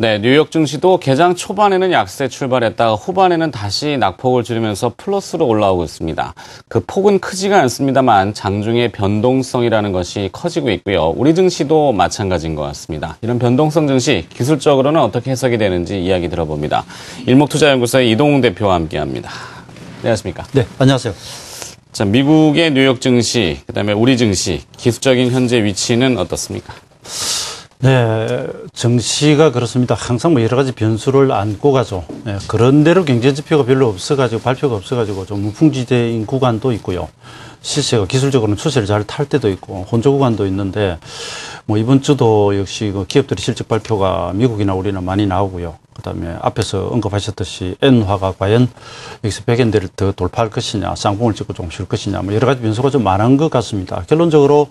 네, 뉴욕 증시도 개장 초반에는 약세 출발했다가 후반에는 다시 낙폭을 줄이면서 플러스로 올라오고 있습니다. 그 폭은 크지가 않습니다만 장중의 변동성이라는 것이 커지고 있고요. 우리 증시도 마찬가지인 것 같습니다. 이런 변동성 증시 기술적으로는 어떻게 해석이 되는지 이야기 들어봅니다. 일목투자연구소의 이동웅 대표와 함께합니다. 안녕하십니까? 네, 안녕하세요. 자, 미국의 뉴욕 증시, 그다음에 우리 증시 기술적인 현재 위치는 어떻습니까? 네, 증시가 그렇습니다. 항상 뭐 여러 가지 변수를 안고 가죠. 네, 그런대로 경제지표가 별로 없어가지고 발표가 없어가지고 좀 무풍지대인 구간도 있고요. 시세가 기술적으로는 추세를 잘 탈 때도 있고 혼조 구간도 있는데 뭐 이번 주도 역시 그 기업들의 실적 발표가 미국이나 우리나 많이 나오고요. 그다음에 앞에서 언급하셨듯이 엔화가 과연 여기서 100엔대를 더 돌파할 것이냐, 쌍봉을 찍고 좀 쉴 것이냐, 뭐 여러 가지 변수가 좀 많은 것 같습니다. 결론적으로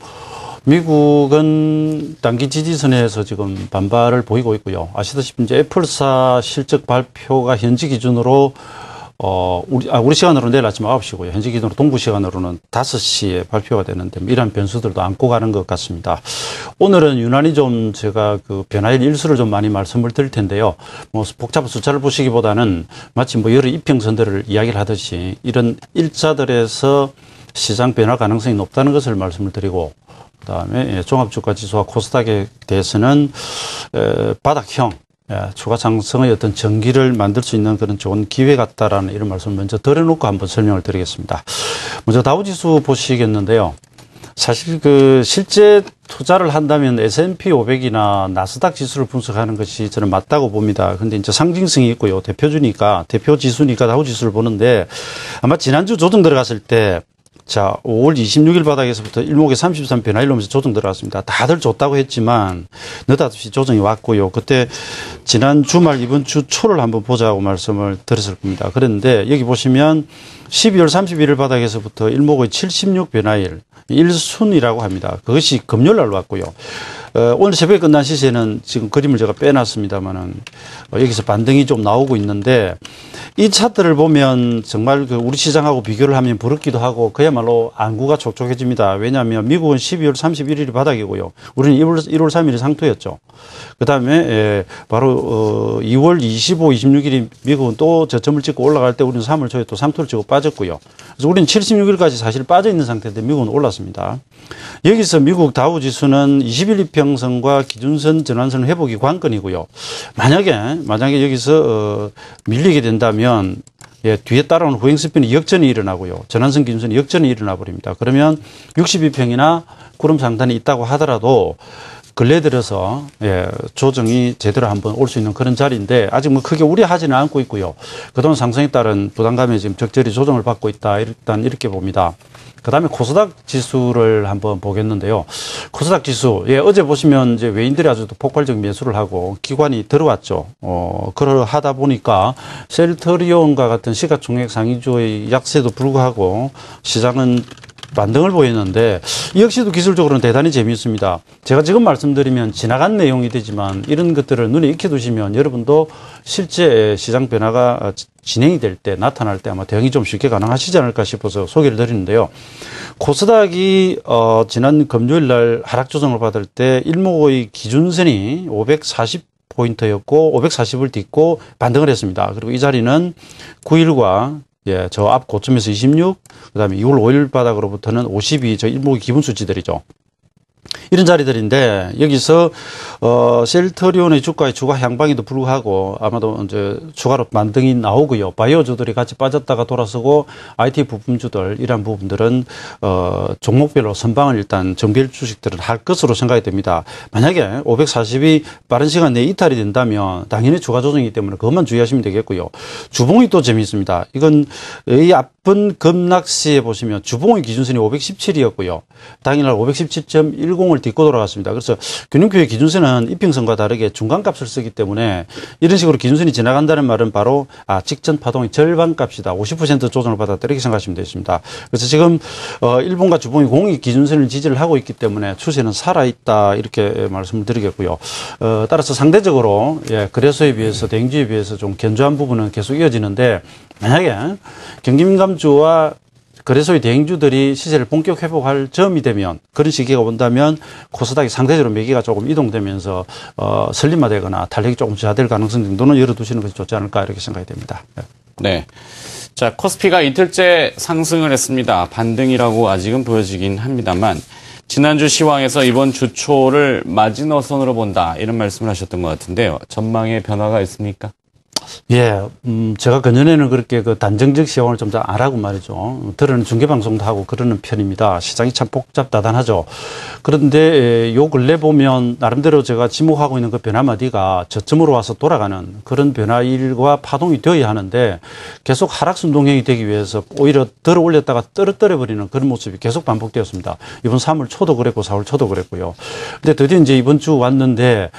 미국은 단기 지지선에서 지금 반발을 보이고 있고요. 아시다시피 이제 애플사 실적 발표가 현지 기준으로 우리 시간으로는 내일 아침 9시고요. 현지 기준으로 동부 시간으로는 5시에 발표가 되는데 이러한 변수들도 안고 가는 것 같습니다. 오늘은 유난히 좀 제가 그 변화일 일수를 좀 많이 말씀을 드릴 텐데요. 뭐 복잡한 숫자를 보시기보다는 마치 뭐 여러 이평선들을 이야기를 하듯이 이런 일자들에서 시장 변화 가능성이 높다는 것을 말씀을 드리고 그다음에 종합주가지수와 코스닥에 대해서는 바닥형 추가 상승의 어떤 전기를 만들 수 있는 그런 좋은 기회 같다라는 이런 말씀을 먼저 드려놓고 한번 설명을 드리겠습니다. 먼저 다우지수 보시겠는데요. 사실 실제 투자를 한다면 S&P 500이나 나스닥 지수를 분석하는 것이 저는 맞다고 봅니다. 근데 이제 상징성이 있고요. 대표 지수니까 다우지수를 보는데 아마 지난주 조정 들어갔을 때 자, 5월 26일 바닥에서부터 일목에 33 변화일로면서 조정 들어갔습니다. 다들 좋다고 했지만 느닷없이 조정이 왔고요. 그때 지난 주말 이번 주 초를 한번 보자고 말씀을 드렸을 겁니다. 그런데 여기 보시면 12월 31일 바닥에서부터 일목의 76 변화일 1순이라고 합니다. 그것이 금요일 날 왔고요. 오늘 새벽에 끝난 시세는 지금 그림을 제가 빼놨습니다만은 여기서 반등이 좀 나오고 있는데 이 차트를 보면 정말 우리 시장하고 비교를 하면 부럽기도 하고 그야말로 안구가 촉촉해집니다. 왜냐하면 미국은 12월 31일이 바닥이고요. 우리는 1월 3일이 상토였죠. 그 다음에 바로 2월 25, 26일이 미국은 또 저점을 찍고 올라갈 때 우리는 3월 초에 또 상토를 찍고 빠졌고요. 그래서 우리는 76일까지 사실 빠져 있는 상태인데 미국은 올랐습니다. 여기서 미국 다우지수는 21 이평선과 기준선 전환선 회복이 관건이고요. 만약에 여기서 밀리게 된다면 뒤에 따라오는 후행 스피는 역전이 일어나고요. 전환선 기준선이 역전이 일어나 버립니다. 그러면 62평이나 구름 상단이 있다고 하더라도 근래 들어서 조정이 제대로 한번 올 수 있는 그런 자리인데 아직 뭐 크게 우려하지는 않고 있고요. 그동안 상승에 따른 부담감에 지금 적절히 조정을 받고 있다. 일단 이렇게 봅니다. 그 다음에 코스닥 지수를 한번 보겠는데요. 코스닥 지수, 어제 보시면 이제 외인들이 아주 폭발적 매수를 하고 기관이 들어왔죠. 그러하다 보니까 셀트리온과 같은 시가총액 상위주의 약세도 불구하고 시장은 반등을 보이는데 이 역시도 기술적으로는 대단히 재미있습니다. 제가 지금 말씀드리면 지나간 내용이 되지만 이런 것들을 눈에 익혀두시면 여러분도 실제 시장 변화가 진행이 될 때 나타날 때 아마 대응이 좀 쉽게 가능하시지 않을까 싶어서 소개를 드리는데요. 코스닥이 지난 금요일 날 하락 조정을 받을 때 일목의 기준선이 540포인트였고 540을 딛고 반등을 했습니다. 그리고 이 자리는 9일과 저 앞 고점에서 26, 그 다음에 2월 5일 바닥으로부터는 52, 저 일목의 기본 수치들이죠. 이런 자리들인데 여기서 셀트리온의 주가 향방에도 불구하고 아마도 이제 추가로 반등이 나오고요. 바이오주들이 같이 빠졌다가 돌아서고 IT 부품주들 이런 부분들은 종목별로 선방을 일단 정비일 주식들은 할 것으로 생각이 됩니다. 만약에 540이 빠른 시간 내에 이탈이 된다면 당연히 추가 조정이기 때문에 그것만 주의하시면 되겠고요. 주봉이 또 재미있습니다. 이건 이 앞은 급락시에 보시면 주봉의 기준선이 517이었고요. 당일날 517.10을 딛고 돌아갔습니다. 그래서 균형표의 기준선은 이평선과 다르게 중간값을 쓰기 때문에 이런 식으로 기준선이 지나간다는 말은 바로 직전 파동의 절반값이다. 50% 조정을 받았다. 이렇게 생각하시면 되겠습니다. 그래서 지금 일본과 주봉이 공이 기준선을 지지를 하고 있기 때문에 추세는 살아있다. 이렇게 말씀을 드리겠고요. 따라서 상대적으로 거래소에 비해서 대행주에 비해서 좀 견조한 부분은 계속 이어지는데 만약에 경기민감주와 거래소의 대행주들이 시세를 본격 회복할 점이 되면 그런 시기가 온다면 코스닥이 상대적으로 매기가 조금 이동되면서 설림화되거나 탄력이 조금 저하될 가능성 정도는 열어두시는 것이 좋지 않을까 이렇게 생각이 됩니다. 네. 자, 코스피가 이틀째 상승을 했습니다. 반등이라고 아직은 보여지긴 합니다만 지난주 시황에서 이번 주 초를 마지노선으로 본다 이런 말씀을 하셨던 것 같은데요. 전망에 변화가 있습니까? 예, 제가 그전에는 그렇게 그 단정적 시황을 좀 잘 안 하고 말이죠. 들으는 중계방송도 하고 그러는 편입니다. 시장이 참 복잡다단하죠. 그런데 요 근래 보면 나름대로 제가 지목하고 있는 그 변화마디가 저점으로 와서 돌아가는 그런 변화일과 파동이 되어야 하는데 계속 하락순동형이 되기 위해서 오히려 들어 올렸다가 떨어뜨려버리는 그런 모습이 계속 반복되었습니다. 이번 3월 초도 그랬고 4월 초도 그랬고요. 근데 드디어 이제 이번 주 왔는데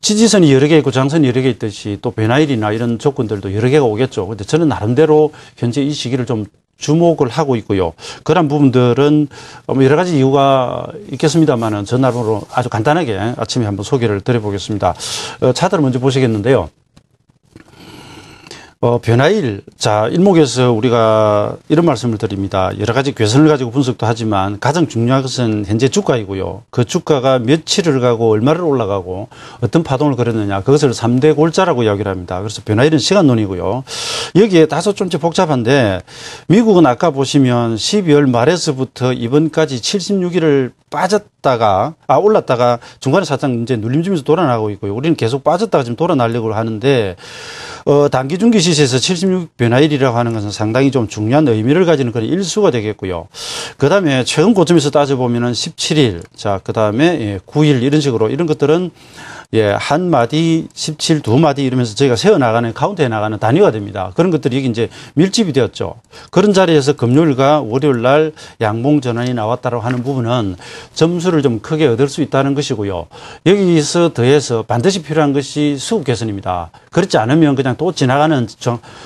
지지선이 여러 개 있고 장선이 여러 개 있듯이 또 변화일이나 이런 조건들도 여러 개가 오겠죠. 근데 저는 나름대로 현재 이 시기를 좀 주목을 하고 있고요. 그런 부분들은 여러 가지 이유가 있겠습니다만은 전화로 아주 간단하게 아침에 한번 소개를 드려보겠습니다. 차트를 먼저 보시겠는데요. 변화일. 자, 일목에서 우리가 이런 말씀을 드립니다. 여러 가지 괴선을 가지고 분석도 하지만 가장 중요한 것은 현재 주가이고요. 그 주가가 며칠을 가고 얼마를 올라가고 어떤 파동을 그렸느냐. 그것을 3대 골자라고 이야기를 합니다. 그래서 변화일은 시간론이고요. 여기에 다소 좀 복잡한데 미국은 아까 보시면 12월 말에서부터 이번까지 76일을 올랐다가 중간에 살짝 이제 눌림주면서 돌아나가고 있고요. 우리는 계속 빠졌다가 지금 돌아나려고 하는데, 단기 중기 시세에서 76 변화일이라고 하는 것은 상당히 좀 중요한 의미를 가지는 그런 일수가 되겠고요. 그 다음에 최근 고점에서 따져보면은 17일, 자, 그 다음에 9일 이런 식으로 이런 것들은 한 마디, 17, 두 마디 이러면서 저희가 세워나가는, 카운트해 나가는 단위가 됩니다. 그런 것들이 여기 이제 밀집이 되었죠. 그런 자리에서 금요일과 월요일 날 양봉 전환이 나왔다고 하는 부분은 점수를 좀 크게 얻을 수 있다는 것이고요. 여기서 더해서 반드시 필요한 것이 수급 개선입니다. 그렇지 않으면 그냥 또 지나가는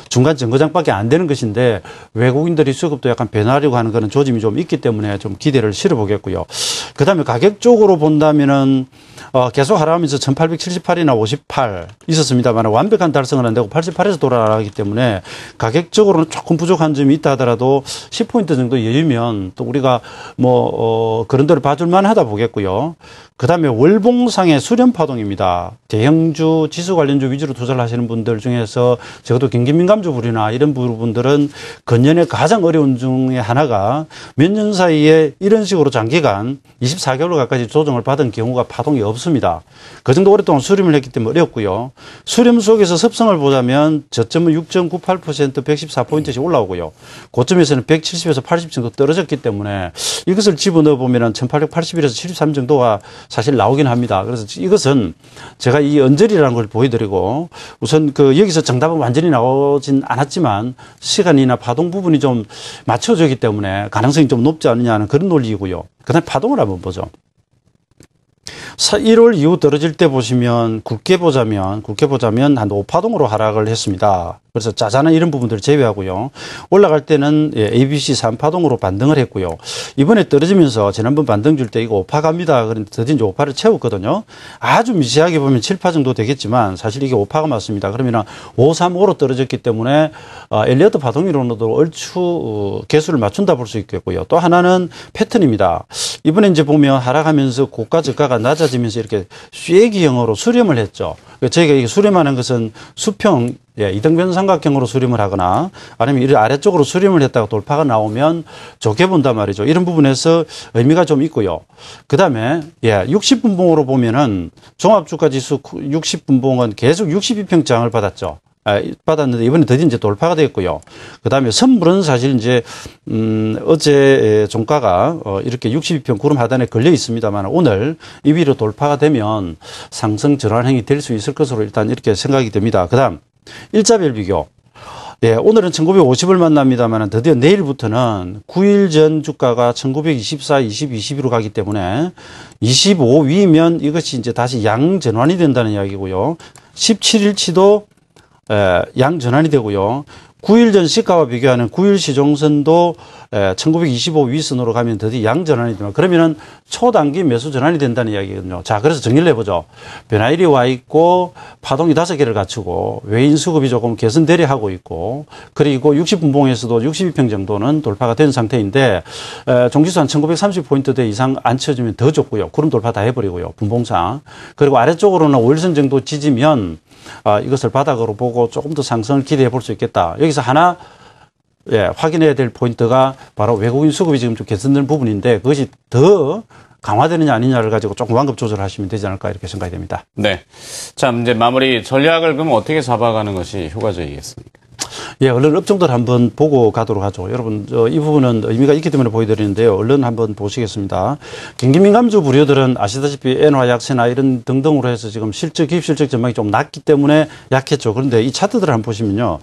중간 정거장밖에 안 되는 것인데 외국인들이 수급도 약간 변하려고 하는 그런 조짐이 좀 있기 때문에 좀 기대를 실어보겠고요. 그 다음에 가격적으로 본다면은 계속 하락하면서 1878이나 58 있었습니다만 완벽한 달성은 안 되고 88에서 돌아가기 때문에 가격적으로는 조금 부족한 점이 있다 하더라도 10포인트 정도 여유면 또 우리가 그런 데를 봐줄만 하다 보겠고요. 그 다음에 월봉상의 수렴파동입니다. 대형주, 지수 관련주 위주로 투자를 하시는 분들 중에서 적어도 경기민감주 부류나 이런 부분들은 근년에 가장 어려운 중에 하나가 몇 년 사이에 이런 식으로 장기간 24개월 가까이 조정을 받은 경우가 파동이 없습니다. 그 정도 오랫동안 수렴을 했기 때문에 어렵고요. 수렴 속에서 습성을 보자면 저점은 6.98% 114포인트씩 올라오고요. 고점에서는 170에서 80 정도 떨어졌기 때문에 이것을 집어넣어 보면 1881에서 73 정도가 사실 나오긴 합니다. 그래서 이것은 제가 이 언저리라는 걸 보여드리고 우선 여기서 정답은 완전히 나오진 않았지만 시간이나 파동 부분이 좀 맞춰지기 때문에 가능성이 좀 높지 않느냐 하는 그런 논리이고요. 그 다음에 파동을 한번 보죠. 1월 이후 떨어질 때 보시면 굵게 보자면 한 5파동으로 하락을 했습니다. 그래서 짜잔한 이런 부분들을 제외하고요. 올라갈 때는 ABC 3파동으로 반등을 했고요. 이번에 떨어지면서 지난번 반등 줄 때 이거 5파 갑니다. 그런데 드디어 이제 5파를 채웠거든요. 아주 미세하게 보면 7파 정도 되겠지만 사실 이게 5파가 맞습니다. 그러면 535로 떨어졌기 때문에 엘리어트 파동이론으로도 얼추 개수를 맞춘다 볼 수 있겠고요. 또 하나는 패턴입니다. 이번에 이제 보면 하락하면서 고가 저가가 낮아지면서 이렇게 쇠기형으로 수렴을 했죠. 저희가 이게 수렴하는 것은 수평, 이등변 삼각형으로 수렴을 하거나 아니면 이 아래쪽으로 수렴을 했다가 돌파가 나오면 좋게 본단 말이죠. 이런 부분에서 의미가 좀 있고요. 그 다음에 60분봉으로 보면은 종합주가지수 60분봉은 계속 62평장을 받았는데 이번에 드디어 이제 돌파가 됐고요. 그 다음에 선물은 사실 이제 어제 종가가 이렇게 62평 구름 하단에 걸려 있습니다만 오늘 이 위로 돌파가 되면 상승 전환행이 될 수 있을 것으로 일단 이렇게 생각이 됩니다. 그 다음 일자별 비교. 오늘은 1950을 만납니다만 드디어 내일부터는 9일 전 주가가 1924, 20, 22로 가기 때문에 25 위면 이것이 이제 다시 양전환이 된다는 이야기고요. 17일치도 양 전환이 되고요. 9일 전 시가와 비교하는 9일 시종선도 1925 위선으로 가면 드디어 양전환이 되면 그러면은 초단기 매수 전환이 된다는 이야기거든요. 자, 그래서 정리를 해보죠. 변화일이 와 있고 파동이 5개를 갖추고 외인 수급이 조금 개선되려 하고 있고 그리고 60분봉에서도 62평 정도는 돌파가 된 상태인데 종지수 한 1930포인트대 이상 안 쳐주면 더 좋고요. 구름 돌파 다 해버리고요. 분봉상. 그리고 아래쪽으로는 5일선 정도 지지면 이것을 바닥으로 보고 조금 더 상승을 기대해 볼 수 있겠다. 여기서 하나 확인해야 될 포인트가 바로 외국인 수급이 지금 좀 개선된 부분인데 그것이 더 강화되느냐 아니냐를 가지고 조금 완급 조절하시면 되지 않을까 이렇게 생각이 됩니다. 네. 자, 이제 마무리 전략을 그럼 어떻게 잡아가는 것이 효과적이겠습니까? 예, 얼른 업종들 한번 보고 가도록 하죠. 여러분, 이 부분은 의미가 있기 때문에 보여드리는데요. 얼른 한번 보시겠습니다. 경기민감주 부류들은 아시다시피 엔화 약세나 이런 등등으로 해서 지금 기입 실적 전망이 좀 낮기 때문에 약했죠. 그런데 이 차트들을 한번 보시면요.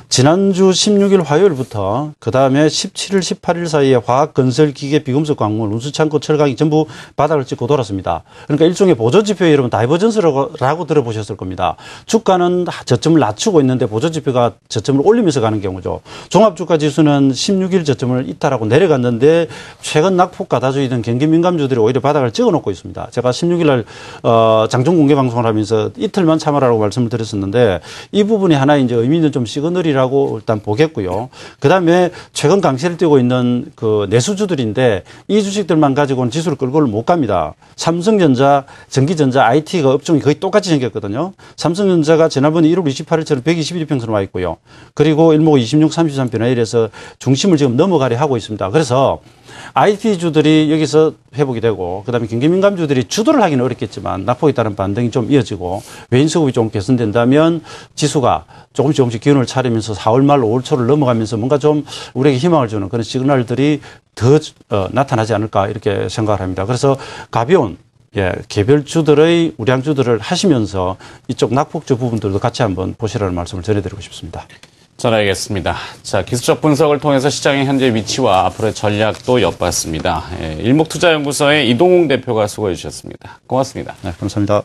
지난주 16일 화요일부터 그 다음에 17일, 18일 사이에 화학, 건설, 기계, 비금속, 광물, 운수창고, 철강이 전부 바닥을 찍고 돌았습니다. 그러니까 일종의 보조지표 여러분 다이버전스라고 들어보셨을 겁니다. 주가는 저점을 낮추고 있는데 보조지표가 저점을 올리면서 가는 경우죠. 종합주가 지수는 16일 저점을 이탈하고 내려갔는데 최근 낙폭 가다주이던 경기민감주들이 오히려 바닥을 찍어놓고 있습니다. 제가 16일 날 장중 공개 방송을 하면서 이틀만 참아라고 말씀을 드렸었는데 이 부분이 하나 이제 의미 있는 좀 시그널이라고 일단 보겠고요. 그 다음에 최근 강세를 띄고 있는 그 내수주들인데 이 주식들만 가지고는 지수를 끌고는 못 갑니다. 삼성전자, 전기전자, IT가 업종이 거의 똑같이 생겼거든요. 삼성전자가 지난번에 1월 28일처럼 121평선으로 와 있고요. 그리고 일목 26, 33 변화일에서 중심을 지금 넘어가려 하고 있습니다. 그래서 IT주들이 여기서 회복이 되고 그다음에 경기민감주들이 주도를 하기는 어렵겠지만 낙폭에 따른 반등이 좀 이어지고 외인 수급이 좀 개선된다면 지수가 조금씩 기운을 차리면서 4월 말 5월 초를 넘어가면서 뭔가 좀 우리에게 희망을 주는 그런 시그널들이 더 나타나지 않을까 이렇게 생각을 합니다. 그래서 가벼운 개별주들의 우량주들을 하시면서 이쪽 낙폭주 부분들도 같이 한번 보시라는 말씀을 전해드리고 싶습니다. 잘 알겠습니다. 자, 기술적 분석을 통해서 시장의 현재 위치와 앞으로의 전략도 엿봤습니다. 일목투자연구소의 이동웅 대표가 수고해 주셨습니다. 고맙습니다. 네, 감사합니다.